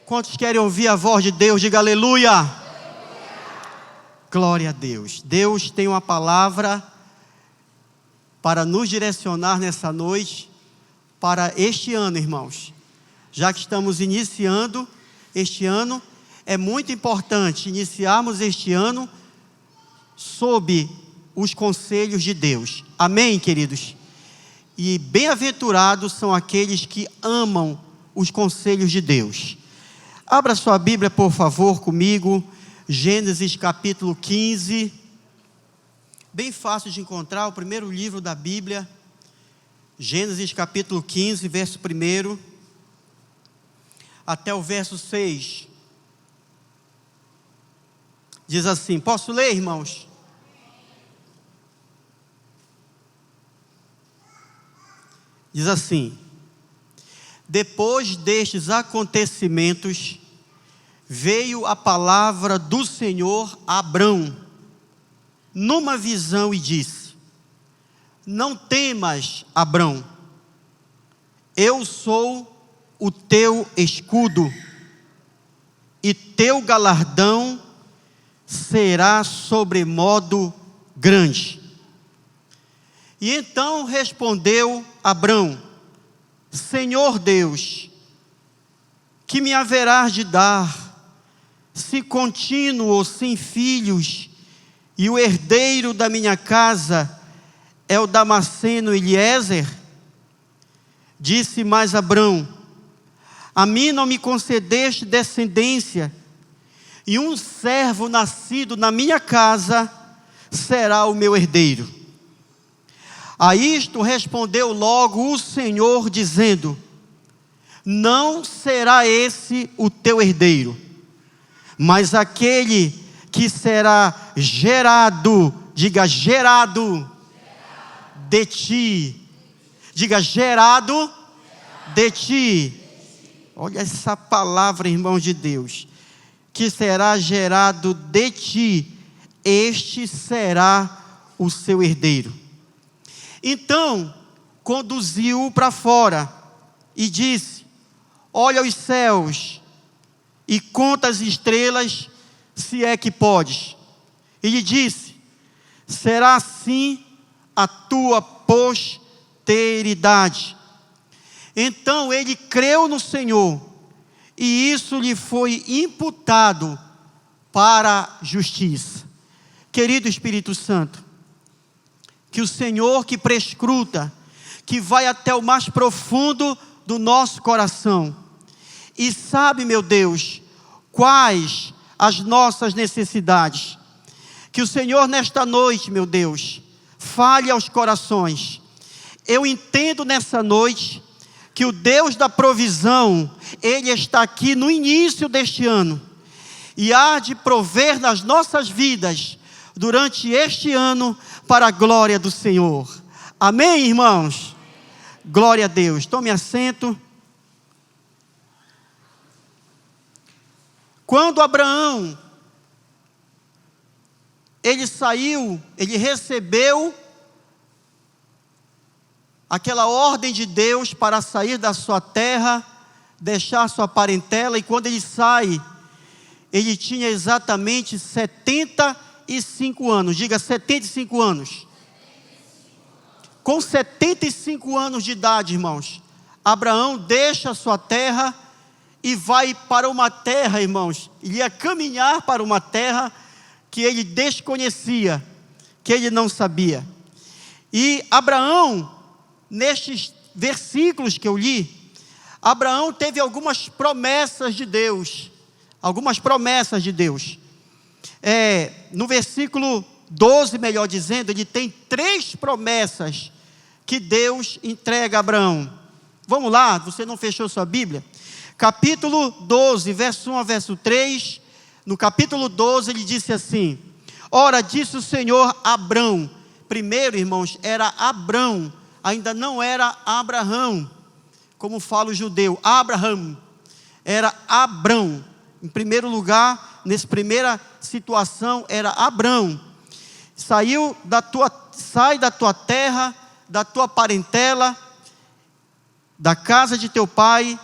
Quantos querem ouvir a voz de Deus? Diga aleluia. Glória a Deus. Deus tem uma palavra para nos direcionar nessa noite, para este ano, irmãos. Já que estamos iniciando este ano, é muito importante iniciarmos este ano sob os conselhos de Deus. Amém, queridos? E bem-aventurados são aqueles que amam os conselhos de Deus. Abra sua Bíblia, por favor, comigo. Gênesis capítulo 15. Bem fácil de encontrar, o primeiro livro da Bíblia. Gênesis capítulo 15, verso 1 até o verso 6. Diz assim, posso ler, irmãos? Diz assim: depois destes acontecimentos, veio a palavra do Senhor a Abrão, numa visão, e disse: não temas, Abrão, eu sou o teu escudo, e teu galardão será sobremodo grande. E então respondeu Abrão: Senhor Deus, que me haverás de dar, se contínuo sem filhos, e o herdeiro da minha casa é o Damasceno Eliezer? Disse mais Abrão: a mim não me concedeste descendência, e um servo nascido na minha casa será o meu herdeiro. A isto respondeu logo o Senhor, dizendo: não será esse o teu herdeiro, mas aquele que será gerado, diga gerado, de ti. Diga gerado de ti. Olha essa palavra, irmãos de Deus. Que será gerado de ti, este será o seu herdeiro. Então conduziu-o para fora e disse: olha os céus e conta as estrelas, se é que podes. E lhe disse: será assim a tua posteridade. Então ele creu no Senhor, e isso lhe foi imputado para a justiça. Querido Espírito Santo, que o Senhor que prescruta, que vai até o mais profundo do nosso coração, e sabe, meu Deus, quais as nossas necessidades, que o Senhor nesta noite, meu Deus, fale aos corações. Eu entendo nessa noite que o Deus da provisão, Ele está aqui no início deste ano, e há de prover nas nossas vidas, durante este ano, para a glória do Senhor. Amém, irmãos? Glória a Deus. Tome assento. Quando Abraão, ele saiu, ele recebeu aquela ordem de Deus para sair da sua terra, deixar sua parentela, e quando ele sai, ele tinha exatamente 75 anos, diga 75 anos. Com 75 anos de idade, irmãos, Abraão deixa a sua terra e vai para uma terra, irmãos, ele ia caminhar para uma terra que ele desconhecia, que ele não sabia. E Abraão, nestes versículos que eu li, Abraão teve algumas promessas de Deus, no versículo 12, melhor dizendo, ele tem 3 promessas que Deus entrega a Abraão. Vamos lá, você não fechou sua Bíblia? Capítulo 12, verso 1 a verso 3, no capítulo 12 ele disse assim: ora, disse o Senhor a Abrão. Primeiro, irmãos, era Abrão, ainda não era Abraão, como fala o judeu. Abraham, era Abrão. Em primeiro lugar, nessa primeira situação, era Abrão. Sai da tua terra, da tua parentela, da casa de teu pai,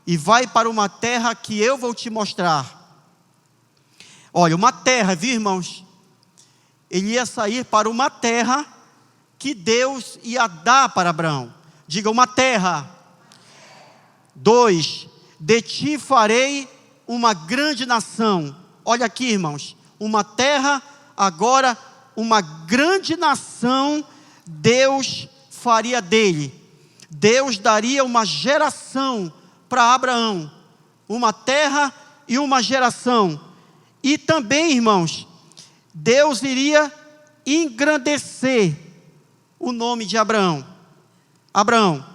e vai para uma terra que eu vou te mostrar. Olha, uma terra, viu, irmãos? Ele ia sair para uma terra que Deus ia dar para Abraão. Diga, uma terra. 2, de ti farei uma grande nação. Olha aqui, irmãos, uma terra, agora uma grande nação, Deus faria dele. Deus daria uma geração para Abraão, uma terra e uma geração. E também, irmãos, Deus iria engrandecer o nome de Abraão. Abraão,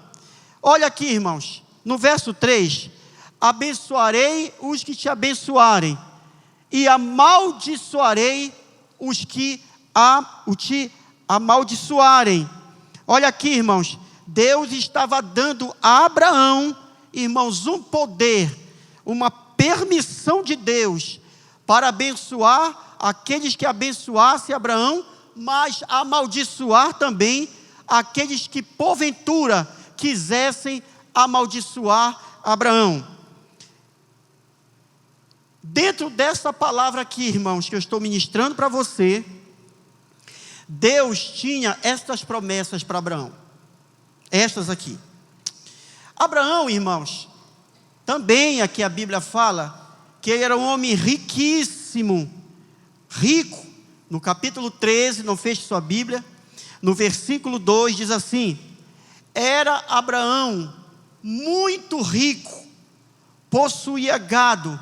olha aqui, irmãos, no verso 3, abençoarei os que te abençoarem, e amaldiçoarei os que te amaldiçoarem. Olha aqui, irmãos, Deus estava dando a Abraão, irmãos, um poder, uma permissão de Deus para abençoar aqueles que abençoassem Abraão, mas amaldiçoar também aqueles que porventura quisessem amaldiçoar Abraão. Dentro dessa palavra aqui, irmãos, que eu estou ministrando para você, Deus tinha estas promessas para Abraão. Estas aqui. Abraão, irmãos, também aqui a Bíblia fala que ele era um homem riquíssimo, rico. No capítulo 13, não feche sua Bíblia, no versículo 2 diz assim: era Abraão muito rico, possuía gado,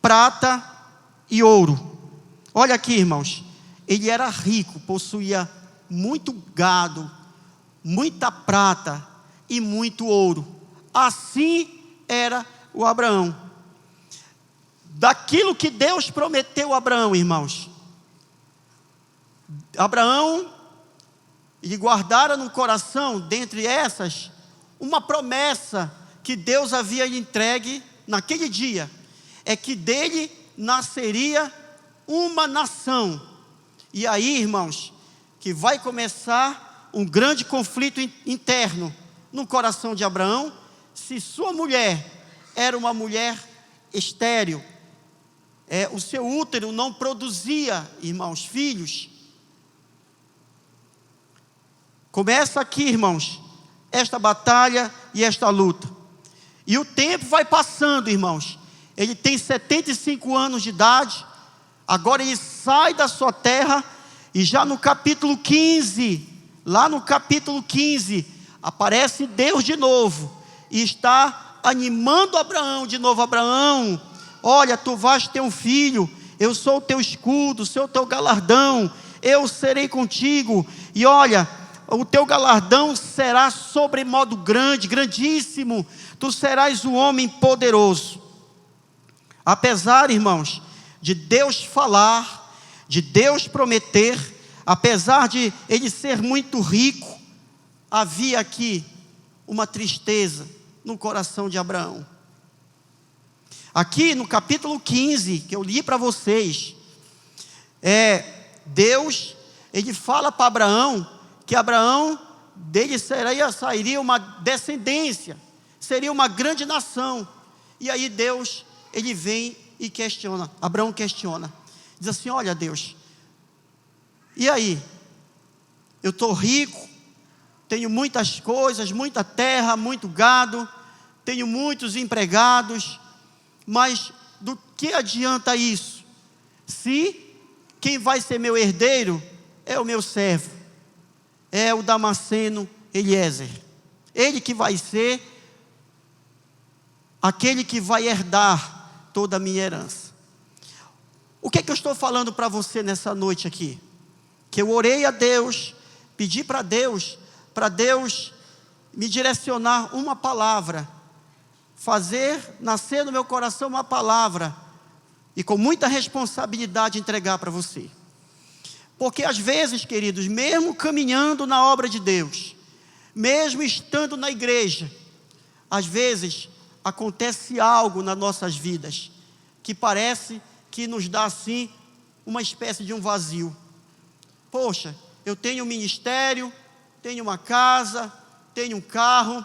prata e ouro. Olha aqui, irmãos, ele era rico, possuía muito gado, muita prata e muito ouro. Assim era o Abraão. Daquilo que Deus prometeu a Abraão, irmãos, Abraão, ele guardara no coração, dentre essas, uma promessa que Deus havia entregue naquele dia, é que dele nasceria uma nação. E aí, irmãos, que vai começar um grande conflito interno no coração de Abraão, se sua mulher era uma mulher estéril, o seu útero não produzia, irmãos, filhos. Começa aqui, irmãos, esta batalha e esta luta. E o tempo vai passando, irmãos. Ele tem 75 anos de idade. Agora ele sai da sua terra. E já no capítulo 15, lá no capítulo 15, aparece Deus de novo. E está animando Abraão de novo. Abraão, olha, tu vais ter um filho. Eu sou o teu escudo, sou o teu galardão. Eu serei contigo. E olha, o teu galardão será sobremodo grande, grandíssimo. Tu serás um homem poderoso. Apesar, irmãos, de Deus falar, de Deus prometer, apesar de ele ser muito rico, havia aqui uma tristeza no coração de Abraão. Aqui no capítulo 15, que eu li para vocês, Deus, ele fala para Abraão, que Abraão, dele sairia uma descendência, seria uma grande nação. E aí Deus, ele vem e questiona, Abraão questiona, diz assim: olha Deus, e aí, eu estou rico, tenho muitas coisas, muita terra, muito gado, tenho muitos empregados, mas do que adianta isso, se quem vai ser meu herdeiro é o meu servo, é o Damasceno Eliezer, ele que vai ser aquele que vai herdar toda a minha herança. O que é que eu estou falando para você nessa noite aqui? Que eu orei a Deus, pedi para Deus me direcionar uma palavra, fazer nascer no meu coração uma palavra, e com muita responsabilidade entregar para você. Porque às vezes, queridos, mesmo caminhando na obra de Deus, mesmo estando na igreja, às vezes acontece algo nas nossas vidas, que parece que nos dá assim, uma espécie de um vazio. Poxa, eu tenho um ministério, tenho uma casa, tenho um carro,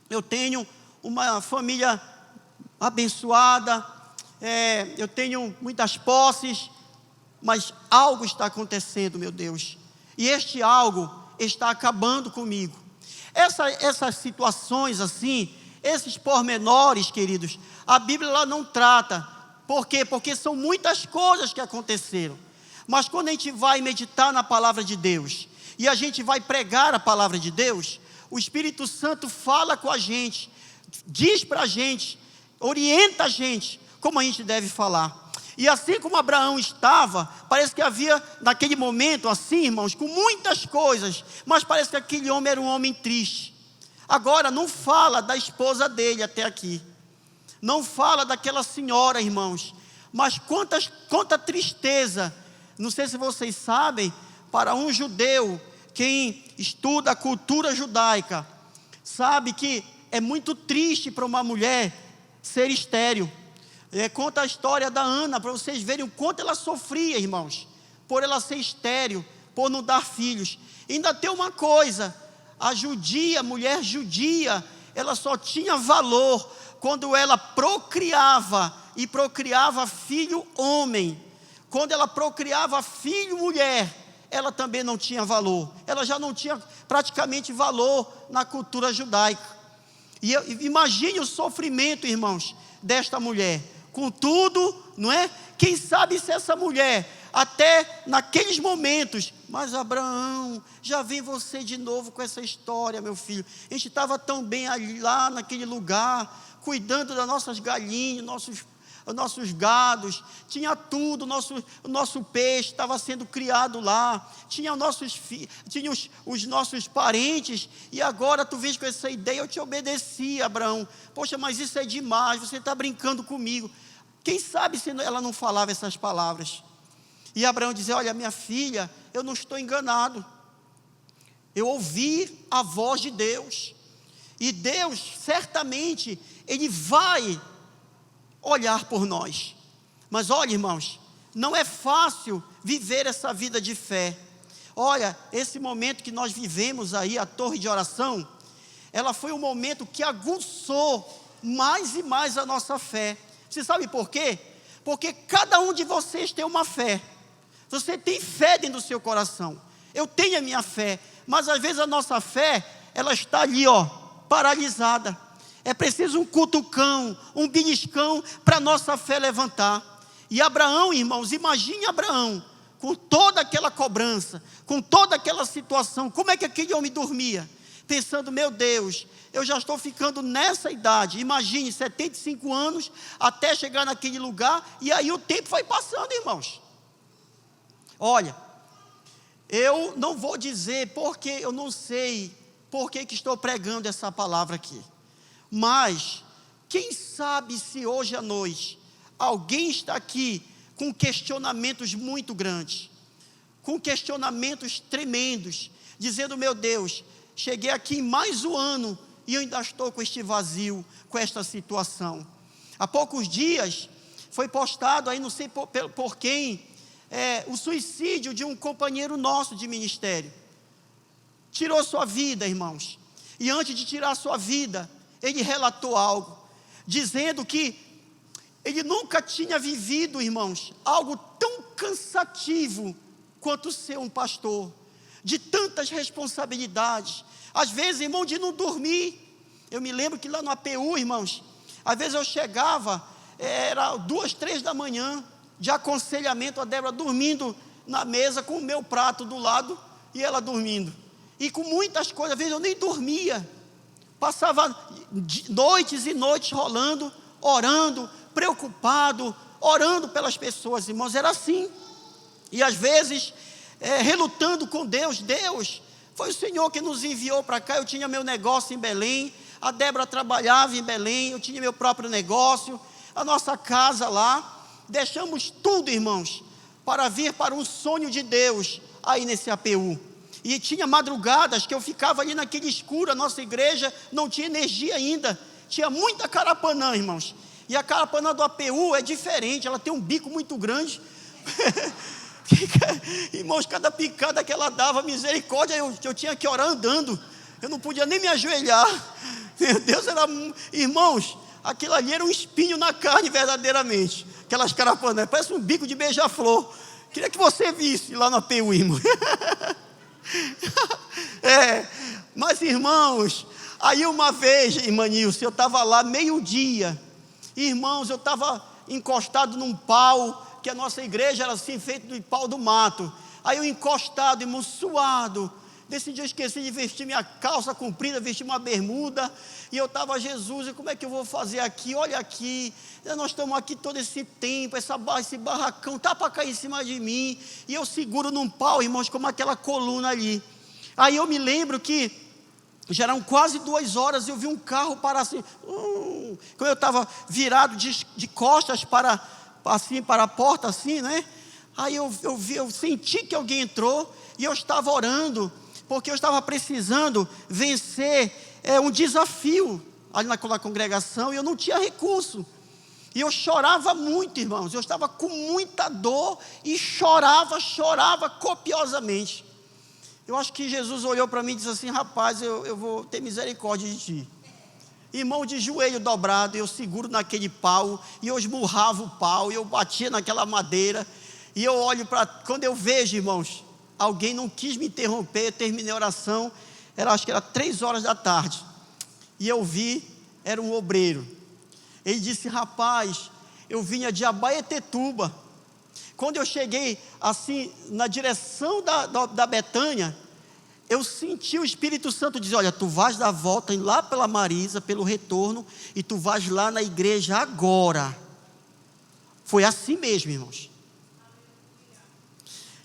eu tenho uma família abençoada, eu tenho muitas posses, mas algo está acontecendo, meu Deus, e este algo está acabando comigo. Essas situações assim, esses pormenores, queridos, a Bíblia ela não trata. Por quê? Porque são muitas coisas que aconteceram. Mas quando a gente vai meditar na palavra de Deus, e a gente vai pregar a palavra de Deus, o Espírito Santo fala com a gente, diz para a gente, orienta a gente, como a gente deve falar. E assim como Abraão estava, parece que havia naquele momento, assim irmãos, com muitas coisas, mas parece que aquele homem era um homem triste. Agora não fala da esposa dele até aqui, não fala daquela senhora, irmãos, mas quanta tristeza. Não sei se vocês sabem, para um judeu, quem estuda a cultura judaica, sabe que é muito triste para uma mulher ser estéril. Conta a história da Ana, para vocês verem o quanto ela sofria, irmãos, por ela ser estéril, por não dar filhos. E ainda tem uma coisa, a mulher judia, ela só tinha valor quando ela procriava, e procriava filho homem. Quando ela procriava filho mulher, ela também não tinha valor, ela já não tinha praticamente valor na cultura judaica. E imagine o sofrimento, irmãos, desta mulher. Contudo, não é? Quem sabe se essa mulher, até naqueles momentos, mas Abraão, já vem você de novo com essa história, meu filho. A gente estava tão bem ali, lá naquele lugar, cuidando das nossas galinhas, nossos gados, tinha tudo, o nosso peixe estava sendo criado lá, tinha os nossos parentes, e agora tu vês com essa ideia, eu te obedeci, Abraão. Poxa, mas isso é demais, você está brincando comigo. Quem sabe se ela não falava essas palavras? E Abraão dizia: olha, minha filha, eu não estou enganado, eu ouvi a voz de Deus, e Deus certamente, Ele vai olhar por nós. Mas olha, irmãos, não é fácil viver essa vida de fé. Olha, esse momento que nós vivemos aí, a torre de oração, ela foi um momento que aguçou mais e mais a nossa fé. Você sabe por quê? Porque cada um de vocês tem uma fé. Você tem fé dentro do seu coração. Eu tenho a minha fé, mas às vezes a nossa fé, ela está ali, paralisada. É preciso um cutucão, um beliscão para a nossa fé levantar. E Abraão, irmãos, imagine Abraão, com toda aquela cobrança, com toda aquela situação, como é que aquele homem dormia? Pensando: meu Deus, eu já estou ficando nessa idade, imagine, 75 anos, até chegar naquele lugar, e aí o tempo vai passando, irmãos. Olha, eu não vou dizer, porque eu não sei por que estou pregando essa palavra aqui. Mas, quem sabe se hoje à noite, alguém está aqui com questionamentos muito grandes, com questionamentos tremendos, dizendo: meu Deus, cheguei aqui em mais um ano, e eu ainda estou com este vazio, com esta situação. Há poucos dias, foi postado aí, não sei por quem, o suicídio de um companheiro nosso de ministério. Tirou sua vida, irmãos, e antes de tirar sua vida, ele relatou algo, dizendo que ele nunca tinha vivido, irmãos, algo tão cansativo quanto ser um pastor, de tantas responsabilidades, às vezes, irmão, de não dormir. Eu me lembro que lá no APU, irmãos, às vezes eu chegava, era 2, 3 da manhã, de aconselhamento, a Débora dormindo na mesa, com o meu prato do lado, e ela dormindo, e com muitas coisas, às vezes eu nem dormia, passava noites e noites rolando, orando, preocupado, orando pelas pessoas, irmãos, era assim. E às vezes, relutando com Deus. Deus, foi o Senhor que nos enviou para cá. Eu tinha meu negócio em Belém, a Débora trabalhava em Belém, eu tinha meu próprio negócio, a nossa casa lá. Deixamos tudo, irmãos, para vir para um sonho de Deus aí nesse APU. E tinha madrugadas que eu ficava ali naquele escuro, a nossa igreja não tinha energia ainda, tinha muita carapanã, irmãos. E a carapanã do APU é diferente, ela tem um bico muito grande. Irmãos, cada picada que ela dava, misericórdia, eu tinha que orar andando, eu não podia nem me ajoelhar. Meu Deus, irmãos, aquilo ali era um espinho na carne verdadeiramente. Aquelas carapanas, parece um bico de beija-flor. Queria que você visse lá na APU, irmão. Mas irmãos, aí uma vez, irmã Nilce, eu estava lá meio-dia. Irmãos, eu estava encostado num pau, que a nossa igreja era assim, feito de pau do mato. Aí eu encostado, irmão, suado. Nesse dia eu esqueci de vestir minha calça comprida, vestir uma bermuda. E eu estava, Jesus, como é que eu vou fazer aqui? Olha aqui, nós estamos aqui todo esse tempo, esse barracão está para cair em cima de mim. E eu seguro num pau, irmãos, como aquela coluna ali. Aí eu me lembro que já eram quase 2 horas, eu vi um carro parar assim. Quando eu estava virado de costas para a porta, assim, né? Aí eu senti que alguém entrou e eu estava orando, porque eu estava precisando vencer um desafio ali naquela congregação e eu não tinha recurso. E eu chorava muito, irmãos. Eu estava com muita dor e chorava copiosamente. Eu acho que Jesus olhou para mim e disse assim: rapaz, eu vou ter misericórdia de ti. Irmão, de joelho dobrado, eu seguro naquele pau, e eu esmurrava o pau, e eu batia naquela madeira, e eu olho para, quando eu vejo, irmãos, alguém não quis me interromper, eu terminei a oração, acho que era 3 horas da tarde, e eu vi, era um obreiro. Ele disse: rapaz, eu vinha de Abaetetuba. Quando eu cheguei assim na direção da Betânia, eu senti o Espírito Santo dizer: olha, tu vais dar a volta lá pela Marisa, pelo retorno, e tu vais lá na igreja agora. Foi assim mesmo, irmãos.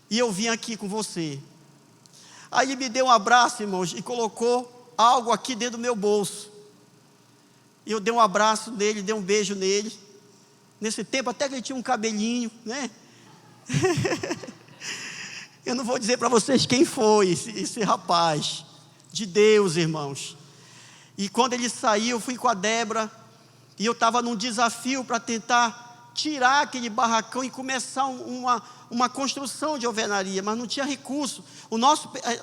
E eu vim aqui com você. Aí ele me deu um abraço, irmãos, e colocou algo aqui dentro do meu bolso. E eu dei um abraço nele, dei um beijo nele. Nesse tempo até que ele tinha um cabelinho, né? Eu não vou dizer para vocês quem foi esse rapaz. De Deus, irmãos. E quando ele saiu, eu fui com a Débora, e eu estava num desafio para tentar tirar aquele barracão e começar uma construção de alvenaria, mas não tinha recurso.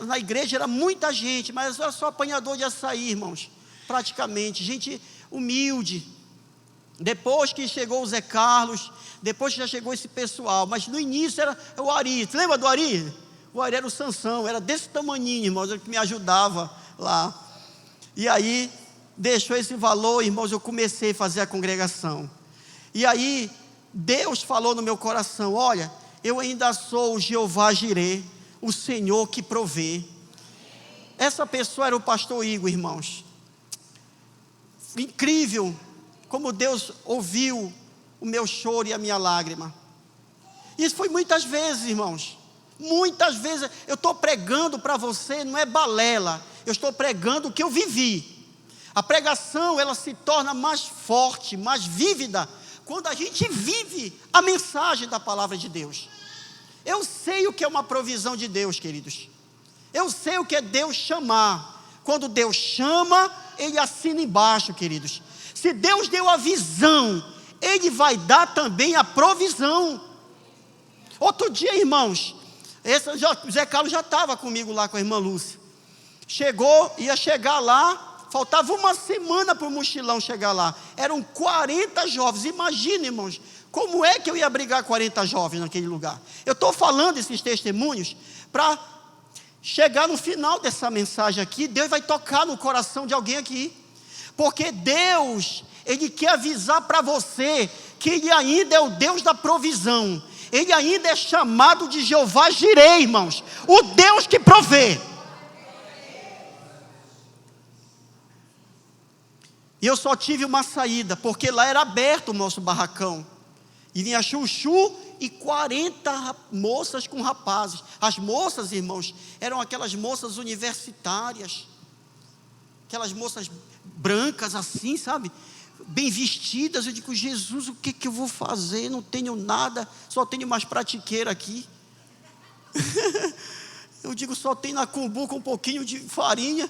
Na igreja era muita gente, mas era só apanhador de açaí, irmãos, praticamente, gente humilde. Depois que chegou o Zé Carlos, depois que já chegou esse pessoal, mas no início era o Ari. Você lembra do Ari? O Ari era o Sansão, era desse tamaninho, irmãos, ele que me ajudava lá. E aí, deixou esse valor, irmãos, eu comecei a fazer a congregação. E aí, Deus falou no meu coração: olha, eu ainda sou o Jeová Jirê, o Senhor que provê. Essa pessoa era o pastor Igor, irmãos. Incrível como Deus ouviu o meu choro e a minha lágrima. Isso foi muitas vezes, irmãos. Muitas vezes. Eu estou pregando para você, não é balela. Eu estou pregando o que eu vivi. A pregação, ela se torna mais forte, mais vívida, quando a gente vive a mensagem da palavra de Deus. Eu sei o que é uma provisão de Deus, queridos. Eu sei o que é Deus chamar. Quando Deus chama, Ele assina embaixo, queridos. Se Deus deu a visão, Ele vai dar também a provisão. Outro dia, irmãos, Zé Carlos já estava comigo lá com a irmã Lúcia. Ia chegar lá, faltava uma semana para o mochilão chegar lá. Eram 40 jovens, imagina, irmãos, como é que eu ia abrigar 40 jovens naquele lugar? Eu estou falando esses testemunhos para chegar no final dessa mensagem aqui, Deus vai tocar no coração de alguém aqui. Porque Deus, Ele quer avisar para você que Ele ainda é o Deus da provisão. Ele ainda é chamado de Jeová Jirê, irmãos, o Deus que provê. E eu só tive uma saída, porque lá era aberto o nosso barracão. E vinha chuchu e 40 moças com rapazes. As moças, irmãos, eram aquelas moças universitárias. Aquelas moças brancas assim, sabe? Bem vestidas. Eu digo: Jesus, o que eu vou fazer? Não tenho nada, só tenho umas pratiqueiras aqui. Eu digo: só tem na cumbuca um pouquinho de farinha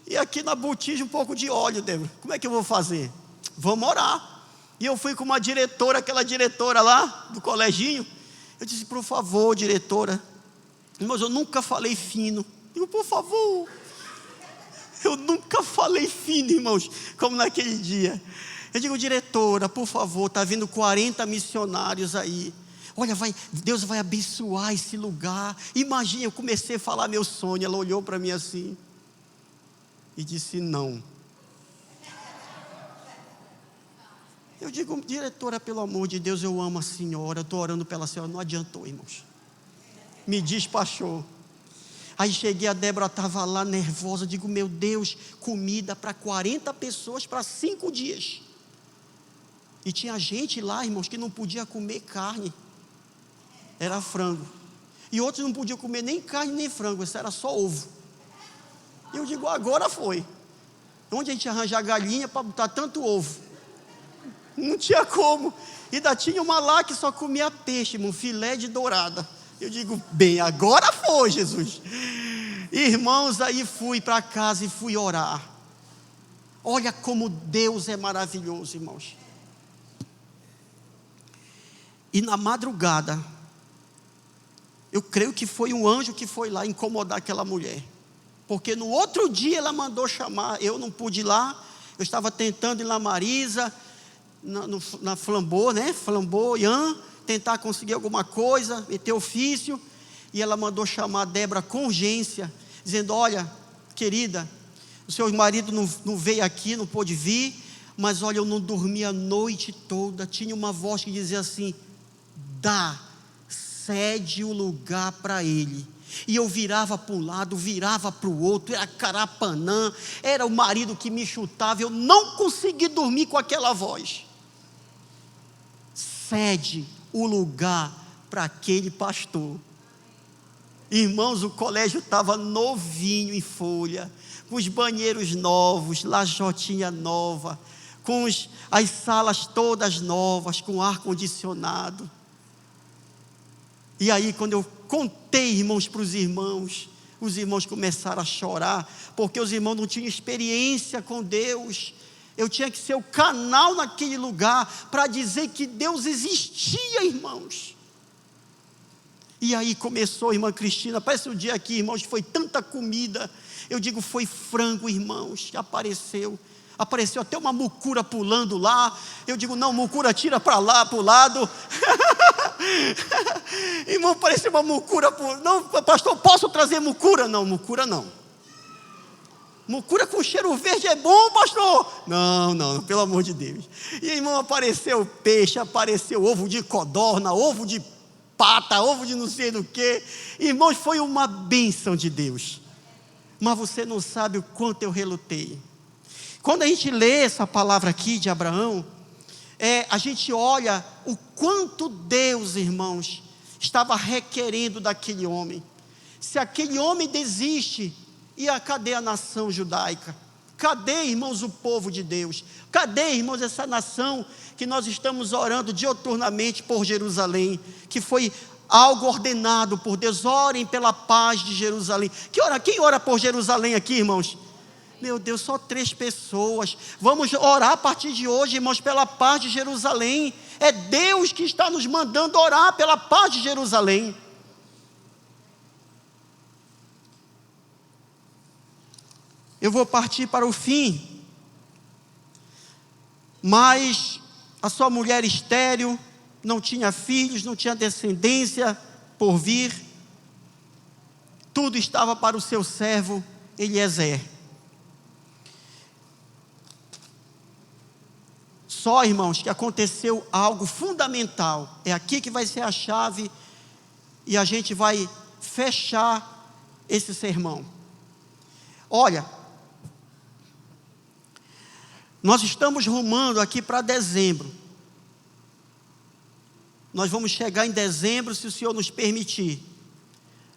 e aqui na botija um pouco de óleo, Débora. Como é que eu vou fazer? Vamos orar. E eu fui com uma diretora, aquela diretora lá do coleginho. Eu disse: por favor, diretora, mas eu nunca falei fino. Eu digo: por favor. Eu nunca falei fino, irmãos, como naquele dia. Eu digo, diretora, por favor, está vindo 40 missionários aí. Olha, Deus vai abençoar esse lugar. Imagina, eu comecei a falar meu sonho. Ela olhou para mim assim e disse não. Eu digo, diretora, pelo amor de Deus, eu amo a senhora, eu estou orando pela senhora. Não adiantou, irmãos. Me despachou. Aí cheguei, a Débora estava lá nervosa. Digo, meu Deus, comida para 40 pessoas para 5 dias. E tinha gente lá, irmãos, que não podia comer carne. Era frango. E outros não podiam comer nem carne nem frango, isso era só ovo. E eu digo, agora foi. Onde a gente arranja a galinha para botar tanto ovo? Não tinha como. E ainda tinha uma lá que só comia peixe, um filé de dourada. Eu digo, bem, agora foi, Jesus. Irmãos, aí fui para casa e fui orar. Olha como Deus é maravilhoso, irmãos. E na madrugada, eu creio que foi um anjo que foi lá incomodar aquela mulher. Porque no outro dia ela mandou chamar, eu não pude ir lá. Eu estava tentando ir lá Marisa, na Flambeau, né? Flamboyant, tentar conseguir alguma coisa, meter ofício. E ela mandou chamar a Débora com urgência, dizendo, olha, querida, o seu marido não veio aqui, não pôde vir, mas olha, eu não dormi a noite toda. Tinha uma voz que dizia assim, cede o lugar para ele. E eu virava para um lado, virava para o outro, era carapanã, era o marido que me chutava, eu não consegui dormir com aquela voz. Cede o lugar para aquele pastor. Irmãos, o colégio estava novinho em folha, com os banheiros novos, lajotinha nova, com as salas todas novas, com ar-condicionado. E aí, quando eu contei, irmãos, para os irmãos começaram a chorar, porque os irmãos não tinham experiência com Deus. Eu tinha que ser o canal naquele lugar, para dizer que Deus existia, irmãos. E aí começou, irmã Cristina, parece um dia aqui, irmãos, foi tanta comida. Eu digo, foi frango, irmãos, que apareceu até uma mucura pulando lá. Eu digo, não, mucura, tira para lá, para o lado. Irmão, parecia uma mucura. Não, pastor, posso trazer mucura? Não, mucura não. Mucura com cheiro verde é bom, pastor? Não, pelo amor de Deus. E irmão, apareceu peixe, apareceu ovo de codorna, ovo de pata, ovo de não sei do que. Irmãos, foi uma bênção de Deus. Mas você não sabe o quanto eu relutei. Quando a gente lê essa palavra aqui de Abraão, a gente olha o quanto Deus, irmãos, estava requerendo daquele homem. Se aquele homem desiste, cadê a nação judaica? Cadê, irmãos, o povo de Deus? Cadê, irmãos, essa nação que nós estamos orando dioturnamente por Jerusalém, que foi algo ordenado por Deus? Orem pela paz de Jerusalém. Quem ora por Jerusalém aqui, irmãos? Meu Deus, só 3 pessoas. Vamos orar a partir de hoje, irmãos, pela paz de Jerusalém. É Deus que está nos mandando orar pela paz de Jerusalém. Eu vou partir para o fim. Mas a sua mulher estéril, não tinha filhos, não tinha descendência por vir. Tudo estava para o seu servo Eliezer. Só, irmãos, que aconteceu algo fundamental. É aqui que vai ser a chave e a gente vai fechar esse sermão. Olha, nós estamos rumando aqui para dezembro. Nós vamos chegar em dezembro, se o Senhor nos permitir.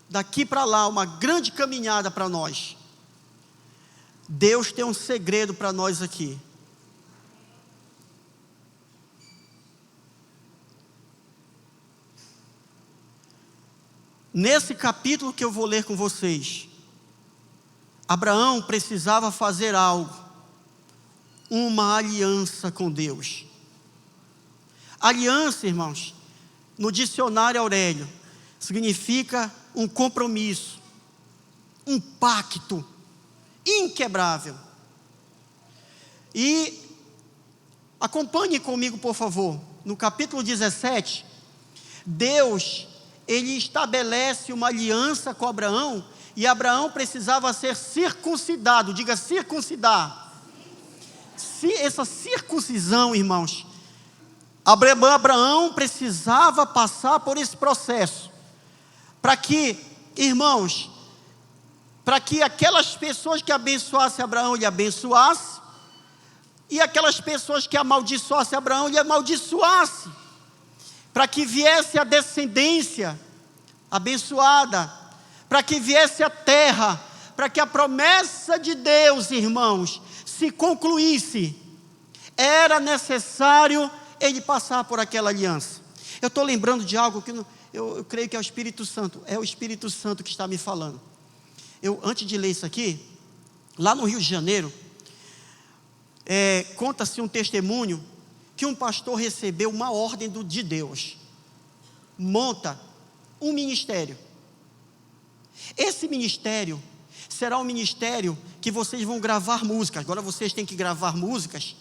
Daqui para lá, uma grande caminhada para nós. Deus tem um segredo para nós aqui. Nesse capítulo que eu vou ler com vocês, Abraão precisava fazer algo, uma aliança com Deus. Aliança, irmãos, no dicionário Aurélio, significa um compromisso, um pacto inquebrável. E acompanhe comigo, por favor, no capítulo 17, Deus, ele estabelece uma aliança com Abraão, e Abraão precisava ser circuncidado, diga circuncidar. Essa circuncisão, irmãos, Abraão precisava passar por esse processo, para que, irmãos, para que aquelas pessoas que abençoassem Abraão, lhe abençoasse, e aquelas pessoas que amaldiçoassem Abraão, lhe amaldiçoasse, para que viesse a descendência abençoada, para que viesse a terra, para que a promessa de Deus, irmãos, se concluísse, era necessário ele passar por aquela aliança. Eu estou lembrando de algo que eu creio que é o Espírito Santo que está me falando. Antes de ler isso aqui, lá no Rio de Janeiro, conta-se um testemunho que um pastor recebeu uma ordem de Deus: monta um ministério. Esse ministério será um ministério que vocês vão gravar músicas. Agora vocês têm que gravar músicas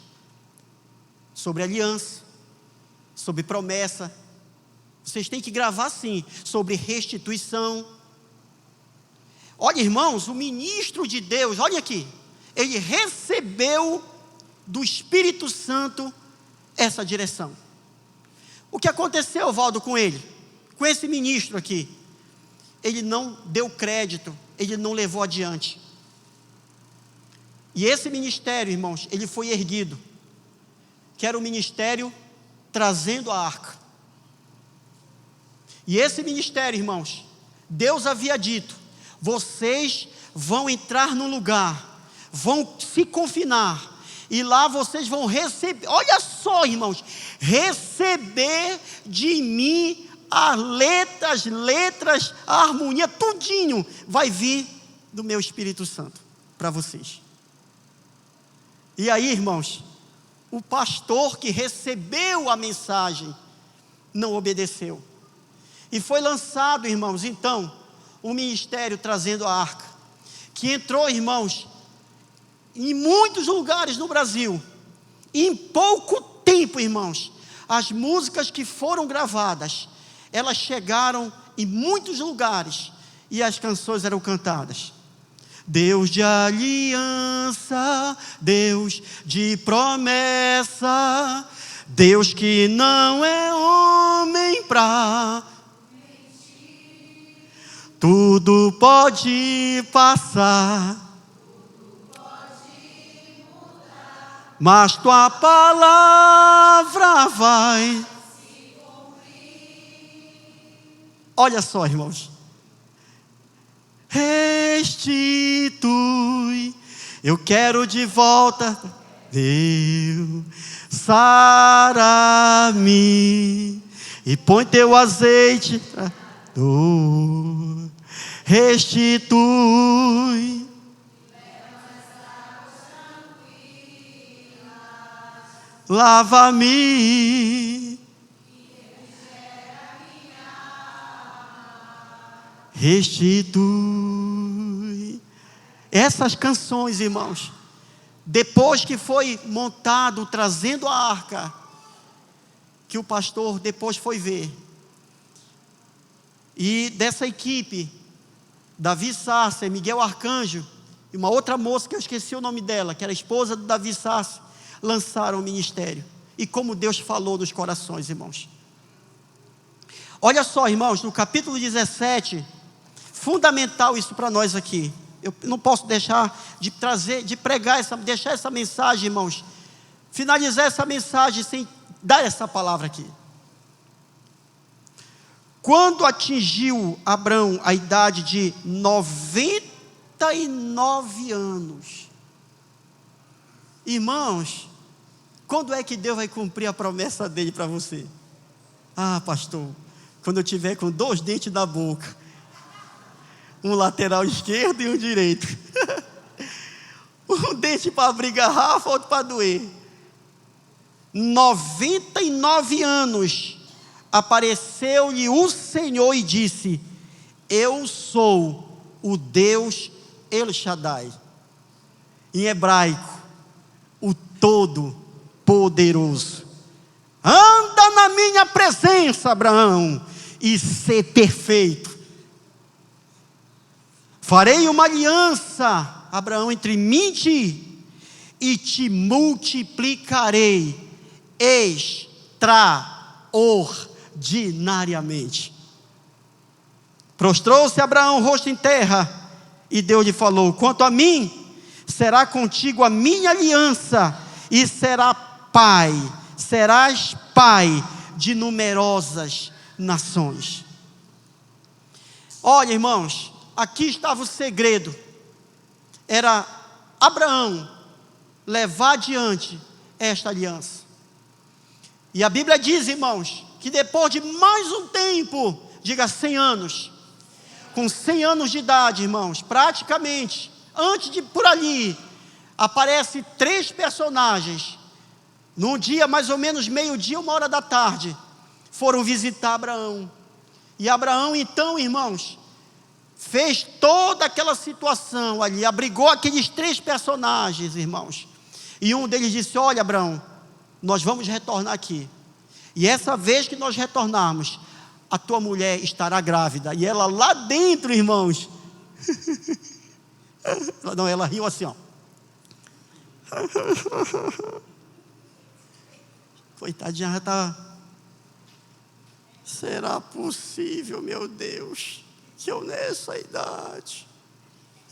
sobre aliança, sobre promessa. Vocês têm que gravar sim, sobre restituição. Olha, irmãos, o ministro de Deus, olha aqui, ele recebeu do Espírito Santo essa direção. O que aconteceu, Valdo, com ele? Com esse ministro aqui? Ele não deu crédito, ele não levou adiante. E esse ministério, irmãos, ele foi erguido, que era o ministério trazendo a arca. E esse ministério, irmãos, Deus havia dito: vocês vão entrar num lugar, vão se confinar, e lá vocês vão receber, olha só, irmãos, receber de mim as letras, a harmonia, tudinho vai vir do meu Espírito Santo para vocês. E aí, irmãos, o pastor que recebeu a mensagem não obedeceu, e foi lançado, irmãos, então, um ministério trazendo a arca, que entrou, irmãos, em muitos lugares no Brasil. E em pouco tempo, irmãos, as músicas que foram gravadas, elas chegaram em muitos lugares, e as canções eram cantadas. Deus de aliança, Deus de promessa, Deus que não é homem pra mentir. Tudo pode passar, mas tua palavra vai se cumprir. Olha só, irmãos. Restitui, eu quero de volta, Deus, sara-me e põe teu azeite, restitui. Lava-me e restitui. Essas canções, irmãos, depois que foi montado, trazendo a arca, que o pastor depois foi ver, e dessa equipe, Davi Sarce, Miguel Arcanjo, e uma outra moça que eu esqueci o nome dela, que era a esposa do Davi Sarce, lançaram o ministério. E como Deus falou nos corações, irmãos. Olha só, irmãos, no capítulo 17, fundamental isso para nós aqui. Eu não posso deixar de pregar deixar essa mensagem, irmãos, finalizar essa mensagem sem dar essa palavra aqui. Quando atingiu Abrão a idade de 99 anos, irmãos, quando é que Deus vai cumprir a promessa dele para você? Ah, pastor, quando eu tiver com 2 dentes na boca, um lateral esquerdo e um direito, um dente para abrir garrafa, outro para doer. 99 anos, apareceu-lhe o Senhor e disse: eu sou o Deus El Shaddai. em hebraico, o Todo-Poderoso. Anda na minha presença, Abraão, e ser perfeito. Farei uma aliança, Abraão, entre mim e ti, e te multiplicarei extraordinariamente. Prostrou-se Abraão, rosto em terra, e Deus lhe falou: quanto a mim, será contigo a minha aliança, e serás pai de numerosas nações. Olha, irmãos, aqui estava o segredo. Era Abraão levar adiante esta aliança. E a Bíblia diz, irmãos, que depois de mais um tempo, diga 100 anos, com 100 anos de idade, irmãos, praticamente, antes de por ali, aparece 3 personagens, num dia mais ou menos meio-dia, 1h da tarde, foram visitar Abraão. E Abraão então, irmãos, fez toda aquela situação ali, abrigou aqueles 3 personagens, irmãos. E um deles disse: olha, Abraão, nós vamos retornar aqui. E essa vez que nós retornarmos, a tua mulher estará grávida. E ela lá dentro, irmãos, não, ela riu assim, ó. Coitadinha, já está. Será possível, meu Deus, que eu nessa idade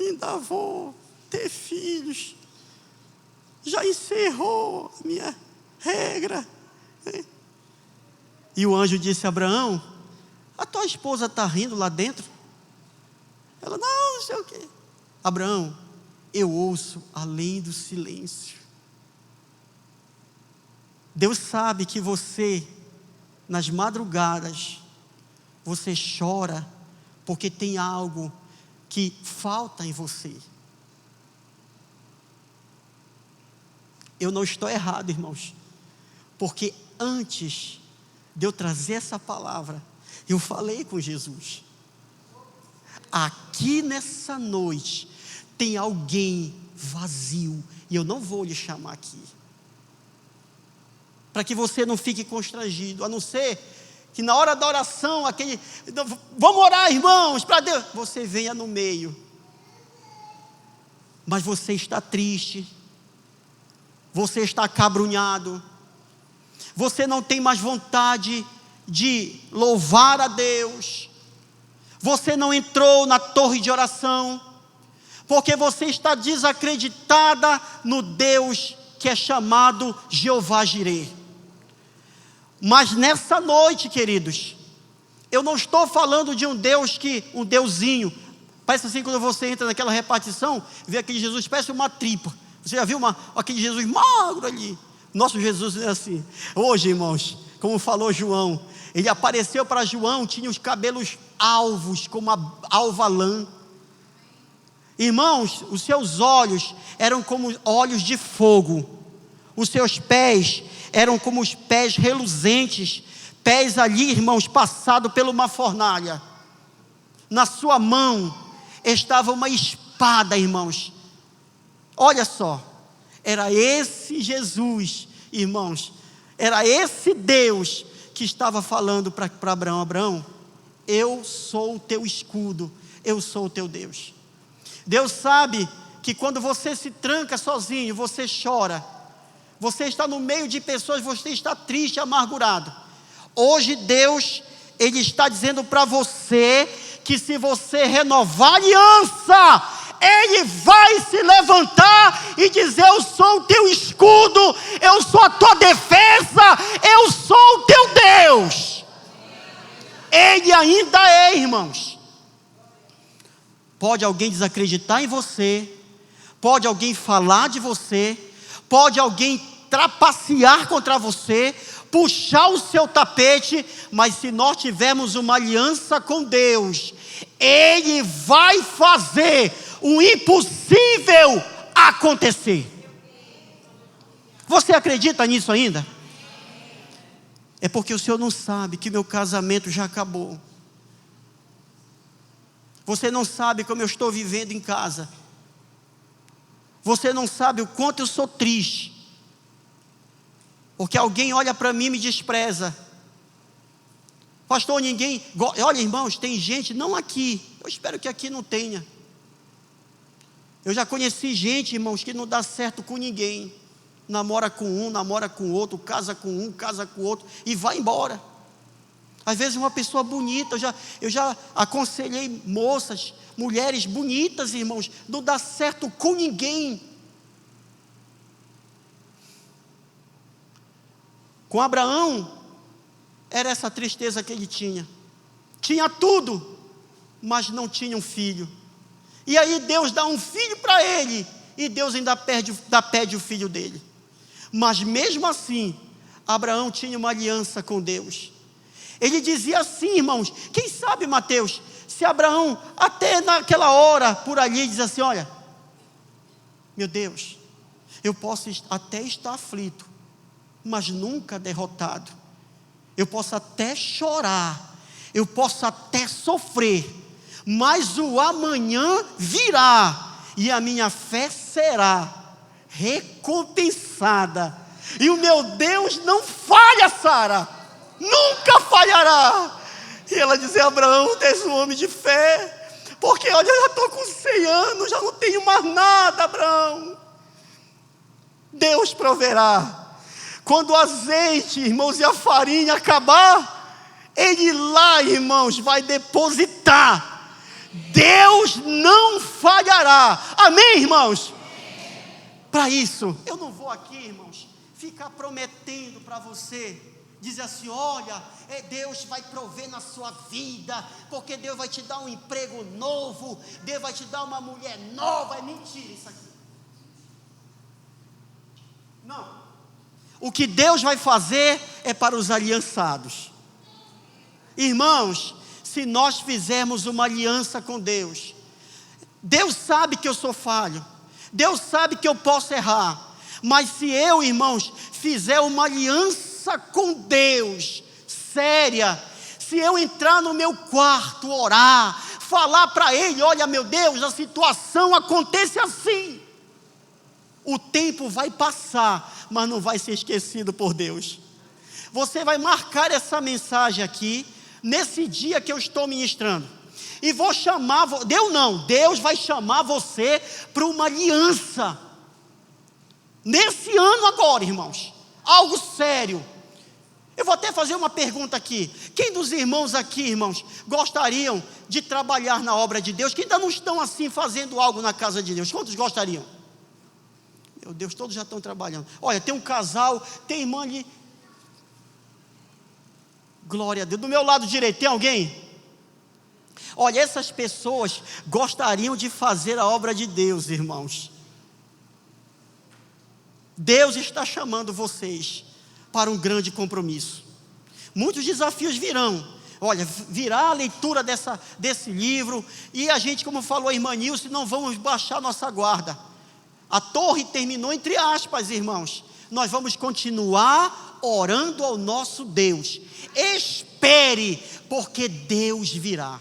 ainda vou ter filhos? Já encerrou a minha regra. E o anjo disse a Abraão: a tua esposa está rindo lá dentro? Ela: não sei o quê. Abraão, eu ouço além do silêncio. Deus sabe que você, nas madrugadas, você chora porque tem algo que falta em você. Eu não estou errado, irmãos, porque antes de eu trazer essa palavra, eu falei com Jesus: aqui nessa noite tem alguém vazio, e eu não vou lhe chamar aqui, para que você não fique constrangido, a não ser que na hora da oração, vamos orar, irmãos, para Deus, você venha no meio, mas você está triste, você está acabrunhado, você não tem mais vontade de louvar a Deus, você não entrou na torre de oração, porque você está desacreditada no Deus que é chamado Jeová Jireh. Mas nessa noite, queridos, eu não estou falando de um Deus um deusinho, parece assim, quando você entra naquela repartição, vê aquele Jesus, parece uma tripa. Você já viu aquele Jesus magro ali? Nosso Jesus não é assim. Hoje, irmãos, como falou João, ele apareceu para João, tinha os cabelos alvos, como a alva lã. Irmãos, os seus olhos eram como olhos de fogo. Os seus pés eram como os pés reluzentes. Pés ali, irmãos, passado por uma fornalha. Na sua mão estava uma espada, irmãos. Olha só, era esse Jesus, irmãos, era esse Deus que estava falando para Abraão: Abraão, eu sou o teu escudo, eu sou o teu Deus. Deus sabe que quando você se tranca sozinho, você chora, você está no meio de pessoas, você está triste, amargurado. Hoje Deus, Ele está dizendo para você, que se você renovar a aliança, Ele vai se levantar e dizer: eu sou o teu escudo, eu sou a tua defesa, eu sou o teu Deus. Ele ainda é, irmãos. Pode alguém desacreditar em você, pode alguém falar de você, pode alguém trapacear contra você, puxar o seu tapete, mas se nós tivermos uma aliança com Deus, Ele vai fazer o impossível acontecer. Você acredita nisso ainda? É porque o senhor não sabe que meu casamento já acabou. Você não sabe como eu estou vivendo em casa. Você não sabe o quanto eu sou triste, porque alguém olha para mim e me despreza. Pastor, ninguém... Olha, irmãos, tem gente, não aqui, eu espero que aqui não tenha. Eu já conheci gente, irmãos, que não dá certo com ninguém. Namora com um, namora com outro, casa com um, casa com outro e vai embora. Às vezes uma pessoa bonita, eu já aconselhei moças, mulheres bonitas, irmãos, não dá certo com ninguém. Com Abraão, era essa tristeza que ele tinha. Tinha tudo, mas não tinha um filho. E aí Deus dá um filho para ele, e Deus ainda pede o filho dele. Mas mesmo assim, Abraão tinha uma aliança com Deus. Ele dizia assim, irmãos, quem sabe, Mateus, se Abraão, até naquela hora, por ali, diz assim, olha, meu Deus, eu posso até estar aflito, mas nunca derrotado. Eu posso até chorar, eu posso até sofrer, mas o amanhã virá, e a minha fé será recompensada. E o meu Deus não falha, Sara, nunca falhará. E ela dizia, Abraão, tu és um homem de fé, porque olha, eu já estou com 100 anos, já não tenho mais nada, Abraão. Deus proverá. Quando o azeite, irmãos, e a farinha acabar, Ele lá, irmãos, vai depositar. Deus não falhará. Amém, irmãos? Para isso, eu não vou aqui, irmãos, ficar prometendo para você, dizer assim, olha, Deus vai prover na sua vida, porque Deus vai te dar um emprego novo, Deus vai te dar uma mulher nova. É mentira isso aqui. Não. O que Deus vai fazer é para os aliançados. Irmãos, se nós fizermos uma aliança com Deus, Deus sabe que eu sou falho, Deus sabe que eu posso errar, mas se eu, irmãos, fizer uma aliança com Deus, séria, se eu entrar no meu quarto, orar, falar para Ele, olha meu Deus, a situação acontece assim, o tempo vai passar, mas não vai ser esquecido por Deus. Você vai marcar essa mensagem aqui, nesse dia que eu estou ministrando, e vou chamar, Deus vai chamar você para uma aliança, nesse ano agora, irmãos, algo sério. Eu vou até fazer uma pergunta aqui, quem dos irmãos aqui, irmãos, gostariam de trabalhar na obra de Deus, que ainda não estão assim fazendo algo na casa de Deus? Quantos gostariam? Meu Deus, todos já estão trabalhando. Olha, tem um casal, tem irmã ali, glória a Deus. Do meu lado direito, tem alguém? Olha, essas pessoas gostariam de fazer a obra de Deus, irmãos. Deus está chamando vocês para um grande compromisso. Muitos desafios virão. Olha, virá a leitura desse livro, e a gente, como falou a irmã Nilce, não vamos baixar nossa guarda. A torre terminou entre aspas, irmãos. Nós vamos continuar orando ao nosso Deus. Espere, porque Deus virá.